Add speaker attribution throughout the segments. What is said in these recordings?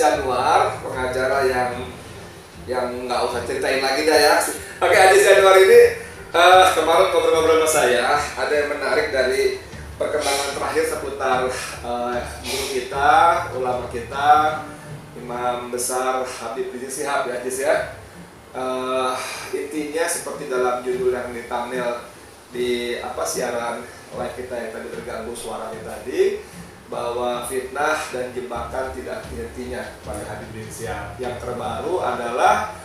Speaker 1: Anwar, pengacara yang nggak usah ceritain lagi dah ya. Oke, Adis Anwar ini kemarin ngobrol-ngobrol sama saya, ada yang menarik dari perkembangan terakhir seputar guru kita, ulama kita, Imam Besar Habib Rizik Syihab ya, Adis ya. Intinya seperti dalam judul yang di thumbnail di siaran live kita yang tadi terganggu suaranya tadi, bahwa fitnah dan jebakan tidak henti-hentinya pada Habib Rizik Syihab. Yang terbaru adalah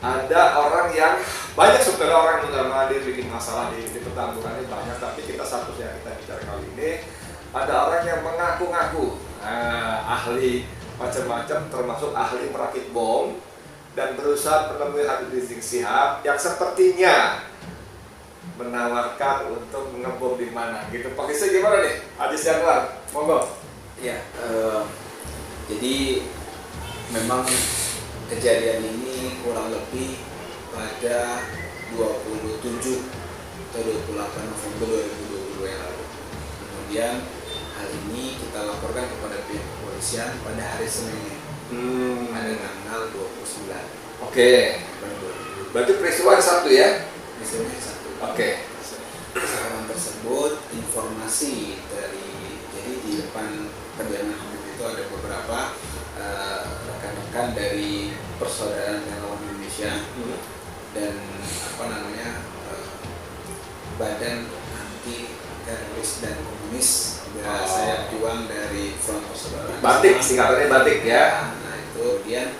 Speaker 1: ada orang yang banyak sebenarnya orang yang nggak hadir bikin masalah di Petamburan ini banyak, tapi kita satu yang kita bicara kali ini ada orang yang mengaku-ngaku ahli macam-macam, termasuk ahli merakit bom, dan berusaha menemui Habib Rizik Syihab yang sepertinya menawarkan untuk ngebom di mana gitu. Pak Kisah gimana nih? Adis Anwar, monggo.
Speaker 2: Ya, jadi memang kejadian ini kurang lebih pada 27 atau 28 November 2020 yang lalu. Kemudian hal ini kita laporkan kepada pihak kepolisian pada hari Senin pada tanggal 29.
Speaker 1: Oke. Berarti peristiwa satu ya?
Speaker 2: Peristiwa satu.
Speaker 1: Oke.
Speaker 2: Sekarang tersebut informasi dari, jadi di depan kediaman Habib itu ada beberapa rekan-rekan dari Persaudaraan Relawan Indonesia dan Badan Anti Teroris dan Komunis, saya juang dari Front Persaudaraan.
Speaker 1: Batik, singkatannya Batik ya.
Speaker 2: Nah itu kemudian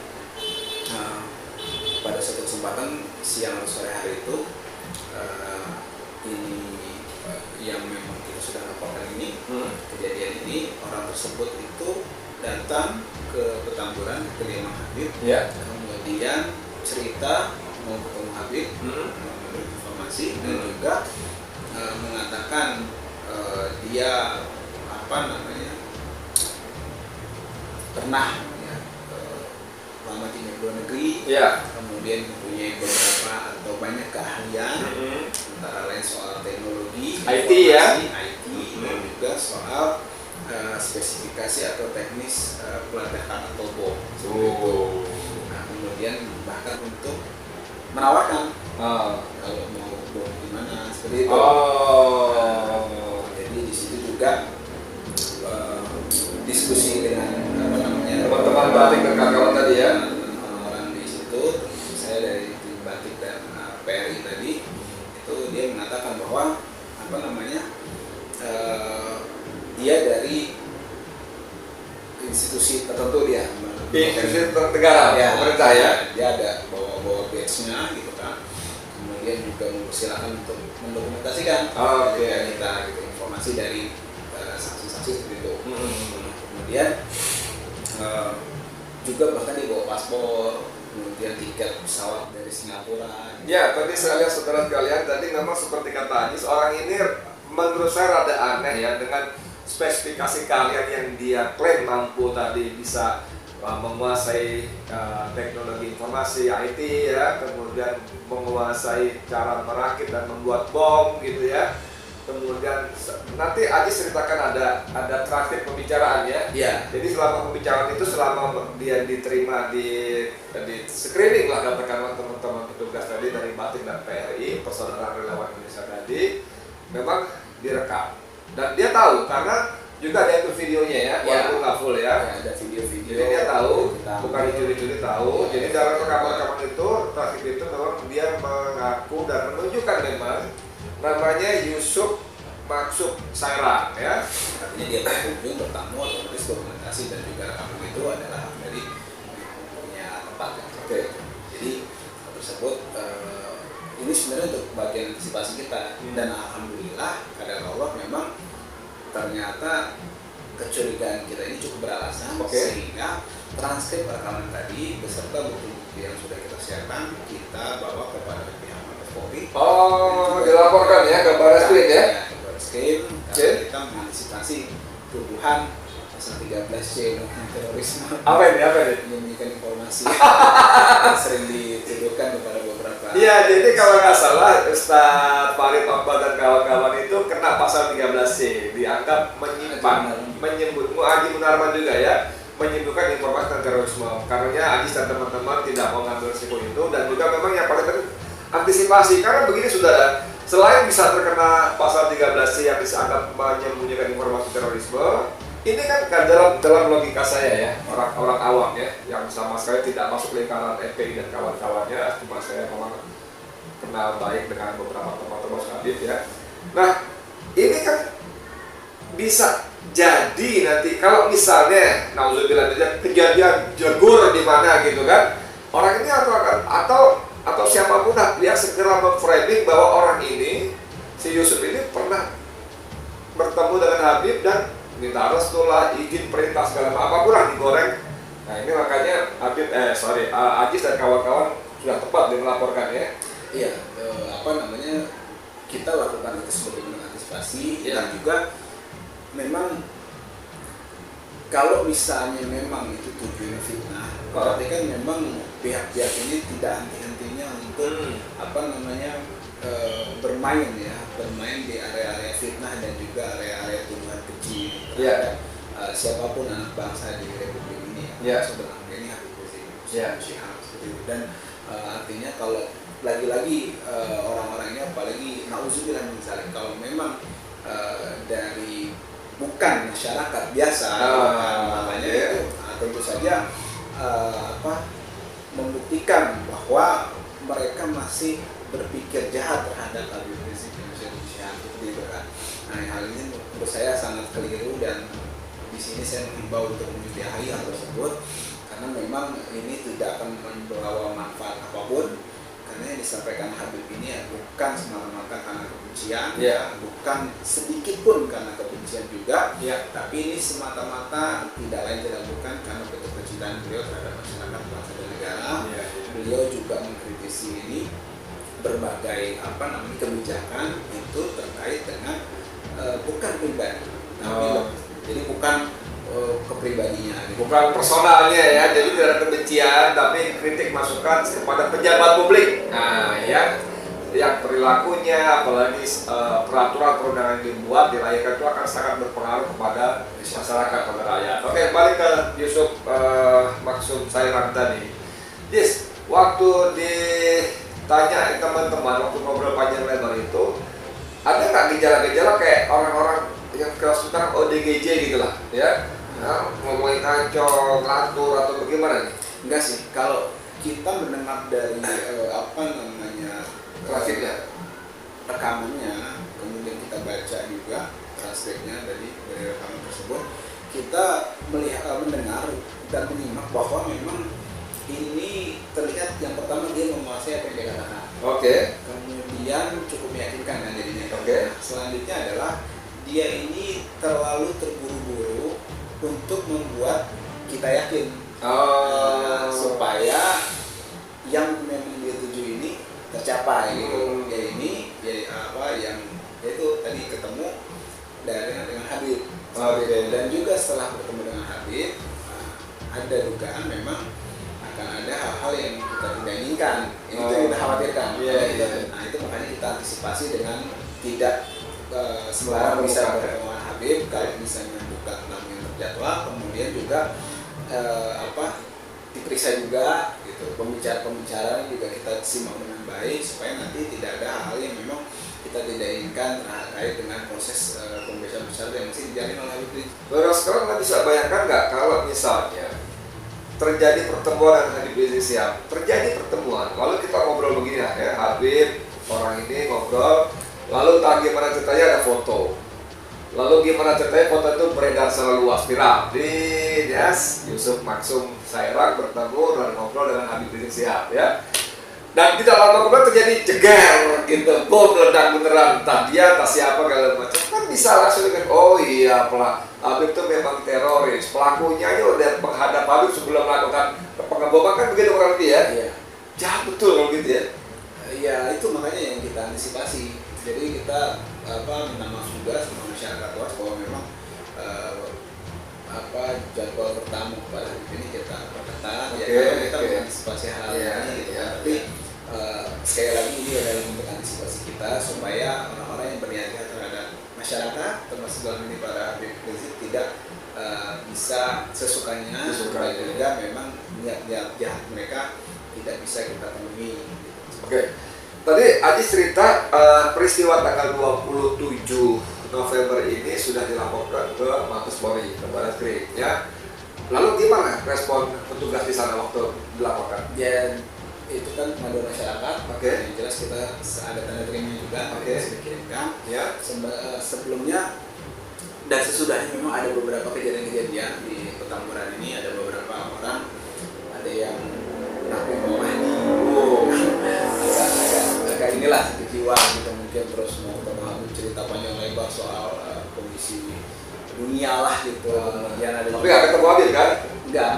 Speaker 2: pada suatu kesempatan siang atau sore hari itu ini yang memang kita sudah laporkan ini, kejadian ini, orang tersebut itu datang ke Petamburan, ke kediaman Habib, kemudian cerita mau ketemu Habib, memberi informasi dan juga mengatakan dia pernah lama tinggal di luar negeri, kemudian mempunyai beberapa atau banyak keahlian, antara lain soal teknologi,
Speaker 1: IT
Speaker 2: IT dan juga soal spesifikasi atau teknis peledakan atau bom. Nah, kemudian bahkan untuk menawarkan kalau mau bom di mana seperti itu. Jadi di situ juga diskusi dengan
Speaker 1: teman-teman Batik dan kawan-kawan tadi ya.
Speaker 2: Orang-orang di situ, saya dari tim Batik dan PRI tadi, itu dia mengatakan bahwa dia dari institusi tertentu,
Speaker 1: institusi negara, pemerintah ya.
Speaker 2: Dia ada bawa badge-nya gitu kan. Kemudian juga mempersilahkan untuk mendokumentasikan kita gitu, informasi dari saksi-saksi seperti itu. Kemudian juga bahkan dia bawa paspor, kemudian tiket pesawat dari Singapura.
Speaker 1: Ya, tadi saya lihat saudara sekalian, tadi memang seperti kata Ajis, orang ini menurut saya rada aneh ya, dengan spesifikasi kalian yang dia klaim mampu tadi bisa menguasai teknologi informasi IT ya, kemudian menguasai cara merakit dan membuat bom gitu ya. Kemudian nanti Ajis ceritakan ada traktir pembicaraan ya. Jadi selama pembicaraan itu, selama dia diterima di screening lah katakanlah teman-teman petugas tadi dari Batik dan PRI, Persaudaraan Relawan Indonesia tadi, memang direkam. Dan dia tahu karena juga ada itu videonya ya, walaupun nggak full ya.
Speaker 2: Ada video-video.
Speaker 1: Jadi dia tahu, bukan dicuri-curi tahu. Jadi dalam rekaman-rekaman itu, traktir itu memang dia mengaku dan menunjukkan memang namanya Yusuf Maksud Sairan ya.
Speaker 2: Artinya dia berkunjung, bertamu, otomatis dokumentasi dan juga rekaman itu adalah dari punya tempat. Jadi hal tersebut ini sebenarnya untuk bagian antisipasi kita. Dan alhamdulillah kadar Allah memang ternyata kecurigaan kita ini cukup beralasan, sehingga transkrip rekaman tadi beserta bukti-bukti yang sudah kita siapkan kita bawa kepada pihak Mabes Polri.
Speaker 1: Dilaporkan ya ke Barreskrim ya.
Speaker 2: Ke Barreskrim, karena kita mengantisipasi tuduhan pasal 13C terorisme.
Speaker 1: Apa ini?
Speaker 2: Menyembunyikan informasi yang sering dituduhkan kepada beberapa.
Speaker 1: Iya, jadi kalau nggak salah Ustadz Farid Akbar dan kawan-kawan itu kena pasal 13C, dianggap menyimpan, menyebut Muhaji Munarman juga ya, menyembuhkan informasi tentang terorisme. Karena Ajis dan teman-teman tidak mau ngambil risiko itu, dan juga memang yang paling penting antisipasi. Karena begini saudara, selain bisa terkena pasal 13C yang dianggap menyembunyikan informasi terorisme, ini kan dalam logika saya ya, orang awam ya, yang sama sekali tidak masuk lingkaran FPI dan kawan-kawannya, cuma saya memang kenal baik dengan beberapa teman-teman Habib ya. Nah, ini kan bisa jadi nanti kalau misalnya nauzubillah kejadian jegur di mana gitu kan, orang ini atau siapapun dia segera memframing bahwa orang ini, si Yusuf ini pernah bertemu dengan Habib dan minta restu lah, izin, perintah segala apapun lah digoreng. Nah ini makanya Ajis dan kawan-kawan sudah tepat dia melaporkan ya.
Speaker 2: Iya, kita lakukan itu sebagai mengantisipasi dan juga memang kalau misalnya memang itu tujuannya fitnah, berarti kan memang pihak-pihak ini tidak henti-hentinya untuk bermain di area-area fitnah dan juga area-area tuduhan keji terhadap siapapun anak bangsa di Republik ini. Sebenarnya ini Habib Rizik Syihab seperti itu. Dan artinya kalau lagi-lagi orang-orang ini apalagi nauzubillah misalnya kalau memang dari bukan masyarakat biasa, makanya itu tentu saja membuktikan bahwa mereka masih berpikir jahat terhadap Habib Rizik Syihab seperti itu kan. Nah hal ini menurut saya sangat keliru dan di sini saya mengimbau untuk menyudahi hal tersebut karena memang ini tidak akan membawa manfaat apapun. Karena yang disampaikan Habib ini bukan semata-mata karena kebencian, bukan sedikit pun karena kebencian juga, tapi ini semata-mata tidak lain tidak bukan karena bentuk kecintaan beliau terhadap masyarakat, bangsa dan negara. Beliau juga mengkritisi ini berbagai kebijakan itu terkait dengan bukan pribadi, tapi jadi bukan kepribadinya,
Speaker 1: bukan personalnya ya, jadi tidak ada kebencian tapi kritik masukan kepada pejabat publik. Nah yang perilakunya apalagi peraturan perundangan yang dibuat dilahirkan itu akan sangat berpengaruh kepada masyarakat, kepada rakyat. Oke, balik ke Yusuf Maksum Sairang tadi. Yes, waktu ditanya teman-teman waktu ngobrol panjang lebar itu, ada nggak gejala-gejala kayak orang-orang yang kerasukan ODGJ gitu lah ya? Ngomongin kacau, ngatur atau bagaimana nih?
Speaker 2: Enggak sih, kalau kita mendengar dari
Speaker 1: Klasiknya,
Speaker 2: rekamannya, kemudian kita baca juga transkripnya dari rekaman tersebut, kita mendengar dan menyimak bahwa memang ini terlihat yang pertama dia menguasai apa yang dia katakan. Kemudian cukup meyakinkan kan jadinya. Selanjutnya adalah dia ini terlalu terburu-buru untuk membuat kita yakin supaya yang memang dia tuju ini tercapai gitu. Yang itu tadi ketemu dengan Habib. Dan juga setelah bertemu dengan Habib ada dugaan memang akan ada hal-hal yang kita tidak inginkan, itu yang kita khawatirkan. Nah itu makanya kita antisipasi dengan tidak sembarang bisa bertemu dengan Habib. Kalau misalnya bukan yang terjadwal, kemudian juga diperiksa juga gitu, pembicaraan juga kita simak dengan baik supaya nanti tidak ada hal-hal yang memang kita tidak inginkan terkait dengan proses pembebasan bersyarat yang masih dijalani oleh Habib Rizik.
Speaker 1: Sekarang nggak bisa bayangkan nggak kalau misalnya terjadi pertemuan dengan Habib Rizik Syihab, terjadi pertemuan, lalu kita ngobrol begini ya, Habib orang ini ngobrol, lalu tak gimana ceritanya ada foto. Lalu gimana ceritanya foto itu beredar secara luas, viral di Yusuf Maksum Sairang bertemu dan ngobrol dengan Habib Rizik Syihab ya. Dan tidak lama kemudian terjadi jeger gitu, bom meledak beneran, entah dia, entah siapa segala macam. Kan bisa langsung dengan oh iya Habib itu memang teroris, pelakunya aja udah menghadap Habib sebelum melakukan pengeboman kan begitu kurang lebih ya. Jahat betul kalau gitu ya.
Speaker 2: Ya itu makanya yang kita antisipasi. Jadi kita minta maaf juga sama masyarakat luas bahwa memang jadwal pertama kepada Habib ini kita perketat karena kita mengantisipasi hal ini gitu. Tapi sekali lagi ini adalah untuk antisipasi kita supaya orang-orang yang berniaga terhadap masyarakat termasuk dalam ini para Habib Rizik tidak bisa sesukanya sehingga memang niat-niat jahat mereka tidak bisa kita temui.
Speaker 1: Oke. Tadi Aji cerita peristiwa tanggal 27 November ini sudah dilaporkan ke Mabes Polri, ke Barreskrim, ya. Lalu gimana respon petugas di sana waktu dilaporkan?
Speaker 2: Ya itu kan pengaduan masyarakat.
Speaker 1: Oke.
Speaker 2: Yang jelas kita ada tanda terimanya juga.
Speaker 1: Oke.
Speaker 2: Sudah dikirimkan.
Speaker 1: Ya.
Speaker 2: Sebelumnya dan sesudahnya memang ada beberapa kejadian-kejadian di Petamburan ini, ada beberapa orang, ada yang nabi mandi, agak inilah kecewa gitu mungkin, terus mau cerita panjang lebar soal kondisi dunia lah gitu. Kemudian ada
Speaker 1: Tapi nggak ketemu Habib kan?
Speaker 2: enggak,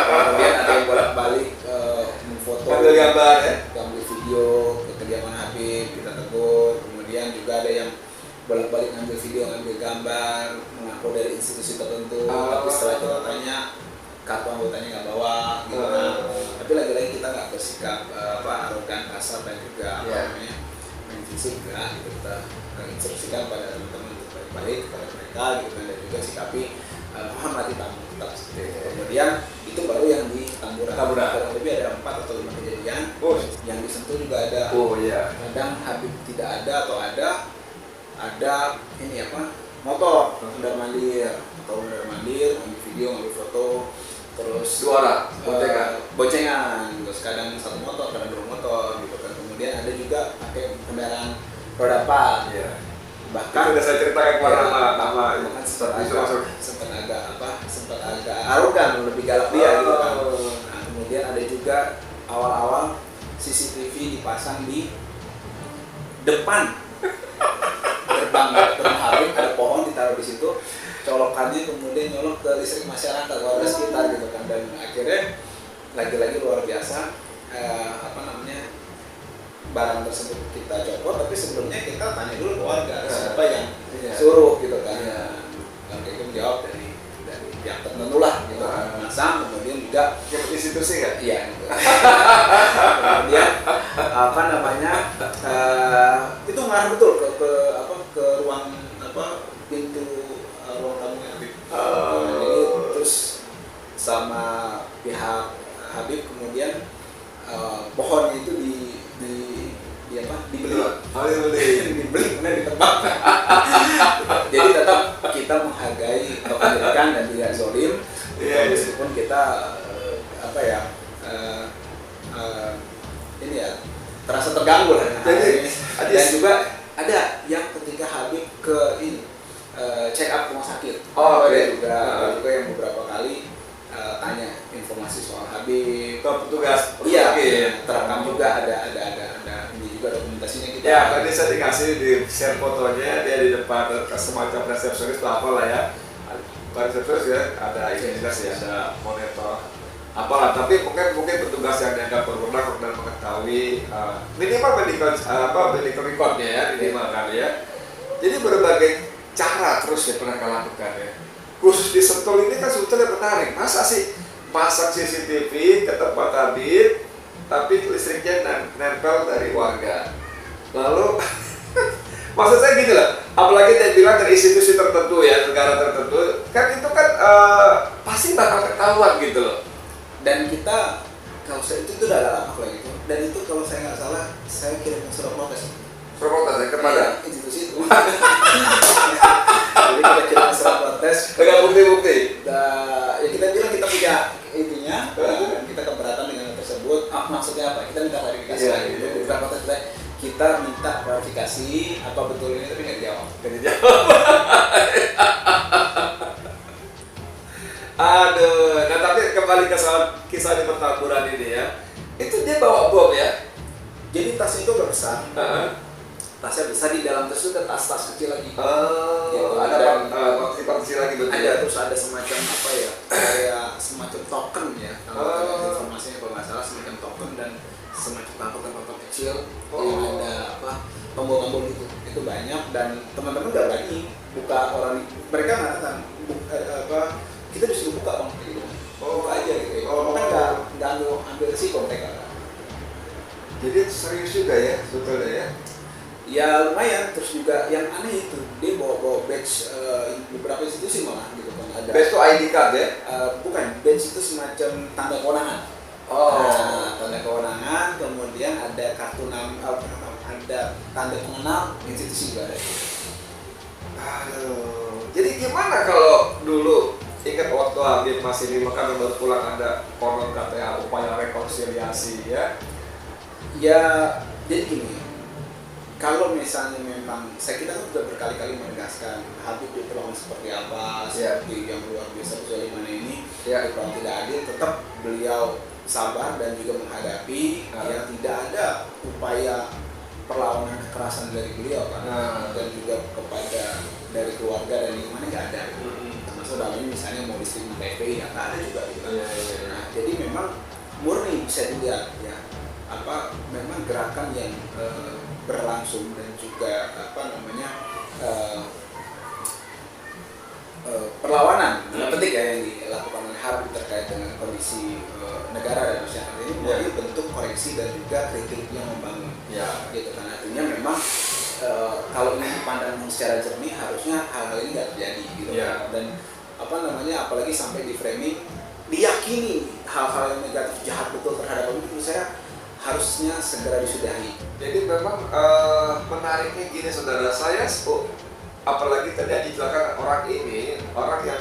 Speaker 2: kemudian ada yang bolak-balik memfoto,
Speaker 1: Ambil gambar ya?
Speaker 2: ambil video ke kediaman Habib, kita tegur. Kemudian juga ada yang bolak-balik ngambil video, ngambil gambar, mengaku dari institusi tertentu, tapi setelah kita tanya, kartu anggotanya nggak bawa, gitu kan. Tapi lagi-lagi kita nggak bersikap arogan, kasar dan juga main fisik enggak, gitu. Kita instruksikan pada teman-teman untuk baik-baik kepada mereka, gitu kan, dan juga sikapi menghormati tamu tetap seperti itu. Kemudian itu baru yang di Tamburan. Kurang lebih ada 4 atau 5 kejadian. Yang disentuh juga ada. Kadang Habib tidak ada atau ada ini motor mondar mandir ngambil video, ngambil foto, terus boncengan, terus kadang 1 motor, kadang 2 motor gitu kan. Kemudian ada juga pakai kendaraan roda 4. Bahkan
Speaker 1: udah saya ceritakan kemana nama
Speaker 2: sempat agak arogan, lebih galak dia gitu kan. Nah, kemudian ada juga awal-awal CCTV dipasang di depan gerbang Habib, ada pohon ditaruh di situ, colokannya kemudian nyolok ke listrik masyarakat warga sekitar gitu kan. Dan akhirnya lagi-lagi luar biasa barang tersebut kita copot, tapi sebelumnya kita tanya dulu ke warga siapa yang suruh gitu kan. Warga itu menjawab dari pihak tertentu lah gitu kan, masang. Kemudian juga
Speaker 1: institusi nggak?
Speaker 2: Iya gitu. Kemudian itu ngarah betul ke ruang pintu ruang tamunya Habib. Jadi terus sama pihak Habib kemudian pohonnya itu dibeli kemudian ditebang. Jadi tetap kita menghargai pendidikan dan tidak zolim, meskipun kita terasa terganggu lah. Dan juga ada yang ketika Habib ke check up rumah sakit. Ada juga yang beberapa kali tanya informasi soal Habib
Speaker 1: ke petugas.
Speaker 2: Terekam juga ada ini juga dokumentasinya kita.
Speaker 1: Ya, tadi saya dikasih di share fotonya, dia di depan semacam resepsionis apa lah ya. Resepsionis ya, ada identitas ya, ada monitor apalah, tapi mungkin petugas yang dianggap berwenang dan mengetahui minimal medical recordnya ya, minimal kan ya. Jadi berbagai cara terus ya pernah lakukan ya. Khusus di Sentul ini kan sebetulnya menarik. Masa sih pasang CCTV ke tempat Habib, tapi listriknya nempel dari warga. Lalu maksud saya gini lah, apalagi yang bilang dari institusi tertentu ya, negara tertentu, kan itu kan pasti bakal ketahuan gitu loh.
Speaker 2: Dan kita kalau saya itu udah lama kalau gitu. Dan itu kalau saya nggak salah, saya kirim surat protes.
Speaker 1: Surat protes ya kepada
Speaker 2: institusi itu. Jadi kita kirim surat protes
Speaker 1: dengan bukti-bukti.
Speaker 2: Ya kita bilang kita punya intinya, dan kita keberatan dengan hal tersebut. Maksudnya apa? Kita minta klarifikasi lagi. Jadi surat protes kita minta klarifikasi apa betul ini, tapi nggak dijawab.
Speaker 1: Aduh, nah tapi kembali ke soal kisah di Petamburan ini ya, itu dia bawa bom ya.
Speaker 2: Jadi tasnya itu agak besar. Tasnya besar, di dalam tas itu ada tas kecil lagi.
Speaker 1: Ada partisi lagi betul.
Speaker 2: Ada, terus ada semacam kayak semacam token ya. Kalau informasinya kalau nggak salah semacam token dan semacam amplop kecil yang ada tombol-tombol itu banyak. Dan teman-teman nggak berani buka, mereka mengatakan kita disuruh buka bang, gitu. Buka aja gitu. Kan nggak ambil risiko mereka.
Speaker 1: Jadi serius juga ya, sebetulnya ya.
Speaker 2: Ya lumayan, terus juga yang aneh itu dia bawa badge beberapa institusi malah gitu kan ada.
Speaker 1: Badge itu ID card ya?
Speaker 2: Bukan, badge itu semacam tanda kewenangan.
Speaker 1: Oh.
Speaker 2: Nah, tanda kewenangan, kemudian ada kartu ada tanda pengenal institusi juga ada.
Speaker 1: Aduh. Jadi gimana kalau dulu ingat waktu Habib masih di Mekah baru pulang ada konon katanya upaya rekonsiliasi ya?
Speaker 2: Ya, jadi gini, kalau misalnya memang saya kira sudah berkali-kali menegaskan Habib diperlakukan seperti apa, seperti yang luar biasa kezaliman ini, diperlakukan tidak adil, tetap beliau sabar dan juga menghadapi, yang tidak ada upaya perlawanan kekerasan dari beliau kan, dan juga kepada dari keluarga dan lingkungannya nggak ada. Termasuk dalam ini misalnya mau distribusi PPI nggak ada juga gitu. Nah, jadi memang murni bisa dilihat ya memang gerakan yang berlangsung dan juga perlawanan penting ya yang dilakukan oleh Habib terkait dengan kondisi negara dan masyarakat ini menjadi bentuk koreksi dan juga kritik yang membangun. Gitu kan artinya memang kalau ini dipandang secara jernih harusnya hal-hal ini nggak terjadi gitu. Dan apalagi sampai di framing diyakini hal-hal yang negatif jahat betul terhadap Habib itu saya harusnya segera disudahi.
Speaker 1: Jadi memang menariknya gini saudara saya, apalagi tadi dicelakan orang ini, orang yang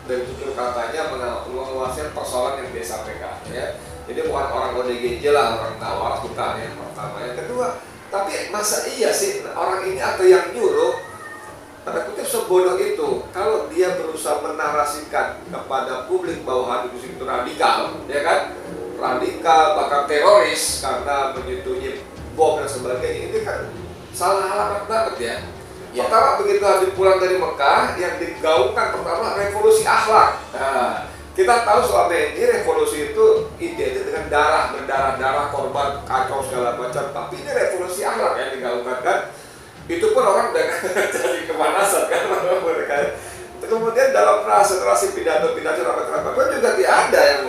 Speaker 1: dari tutur katanya menguasai persoalan yang dia sampaikan ya. Jadi bukan orang ODGJ lah, orang tawar bukan yang pertama. Yang kedua, tapi masa iya sih orang ini atau yang nyuruh tanda kutip sebodoh itu kalau dia berusaha menarasikan kepada publik bahwa Habib Rizik itu radikal, ya kan? Radikal, bahkan teroris karena menyetujui bom dan sebagainya, ini kan salah alamat banget ya. Pertama begitu Habib pulang dari Mekah, yang digaungkan pertama revolusi akhlak. Nah, kita tahu selama ini revolusi itu identik dengan berdarah-darah, korban, kacau segala macam. Tapi ini revolusi akhlak yang digaungkan kan. Itu pun orang udah jadi kemanasan kan mereka. Kemudian dalam narasi pidato-pidato rapat-rapat juga tidak ada yang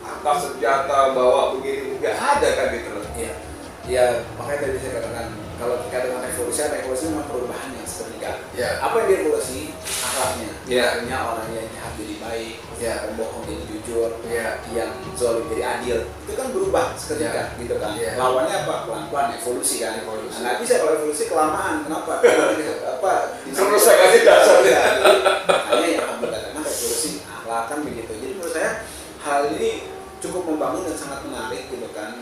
Speaker 1: angkat senjata, bawa begini, nggak ada kan gitu loh.
Speaker 2: Ya makanya tadi saya katakan kalau terkait dengan revolusi memang perubahan yang seketika. Apa yang direvolusi? Akhlaknya. Artinya orang yang jahat jadi baik, pembohong jadi jujur, yang zalim jadi adil. Itu kan berubah seketika gitu kan. Lawannya apa? Pelan-pelan evolusi kan. Nggak bisa kalau evolusi kelamaan. Kenapa?
Speaker 1: Terus saya kasih dasarnya.
Speaker 2: Makanya yang kami katakan revolusi akhlak kan begitu. Jadi menurut saya hal ini cukup membangun dan sangat menarik gitu kan.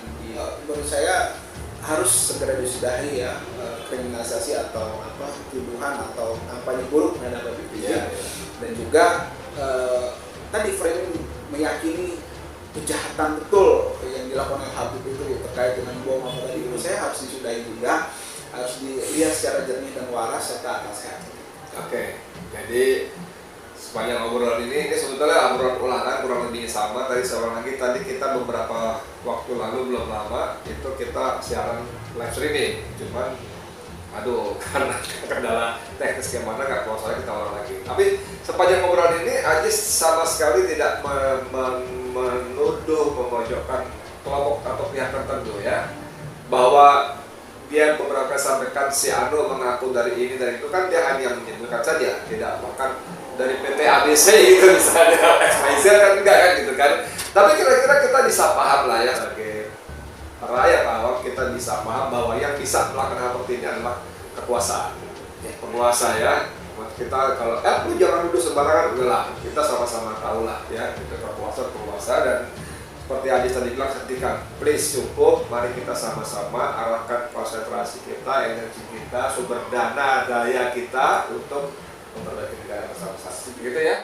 Speaker 2: Menurut saya harus segera disudahi ya kriminalisasi atau tuduhan atau kampanye buruk terhadap Habib Rizik dan juga tadi framing meyakini kejahatan betul yang dilakukan oleh Habib itu terkait dengan bom apa tadi menurut saya harus disudahi juga, harus dilihat secara jernih dan waras serta akal sehat.
Speaker 1: Oke, jadi sepanjang obrolan ini sebetulnya obrolan ulangan kurang lebih sama. Tadi seorang lagi kita beberapa waktu lalu belum lama itu kita siaran live streaming, cuman karena kendala teknis gimana nggak kalau saya kita ulang lagi. Tapi sepanjang obrolan ini Ajis sama sekali tidak menuduh memojokkan kelompok atau pihak tertentu ya, bahwa dia beberapa sampaikan si Anu mengaku dari ini dari itu kan dia hanya menyebutkan saja, tidak bahkan dari PT ABC gitu misalnya XYZ kan enggak kan gitu kan. Tapi kira-kira kita bisa paham lah ya sebagai rakyat bahwa kita bisa paham bahwa yang bisa melakukan hal seperti ini adalah kekuasaan. Penguasa ya. Kita kalau lu jangan duduk sembarangan, udahlah kita sama-sama tahu lah ya itu penguasa dan seperti Adi tadi bilang ketika please cukup, mari kita sama-sama arahkan konsentrasi kita, energi kita, sumber dana, daya kita untuk memperbaiki negara bersama-sama. Gitu ya.